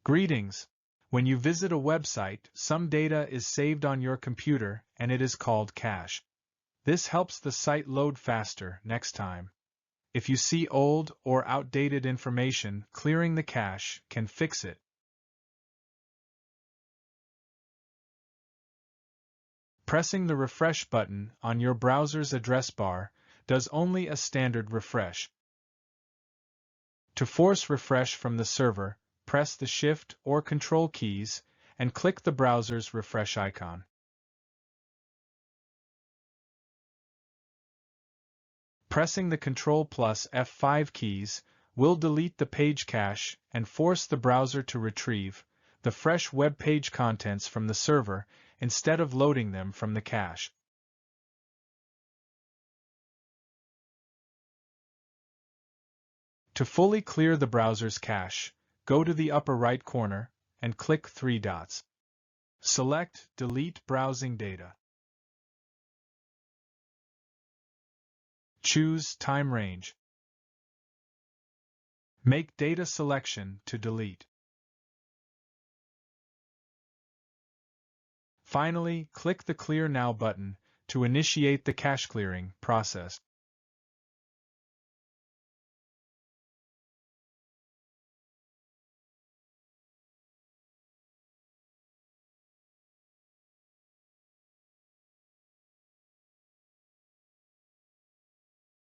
Greetings! When you visit a website, some data is saved on your computer and it is called cache. This helps the site load faster next time. If you see old or outdated information, clearing the cache can fix it. Pressing the refresh button on your browser's address bar does only a standard refresh. To force refresh from the server, press the Shift or Control keys and click the browser's refresh icon. Pressing the Ctrl plus F5 keys will delete the page cache and force the browser to retrieve the fresh web page contents from the server instead of loading them from the cache. To fully clear the browser's cache, go to the upper right corner and click three dots. Select Delete Browsing Data. Choose Time Range. Make data selection to delete. Finally, click the Clear Now button to initiate the cache clearing process.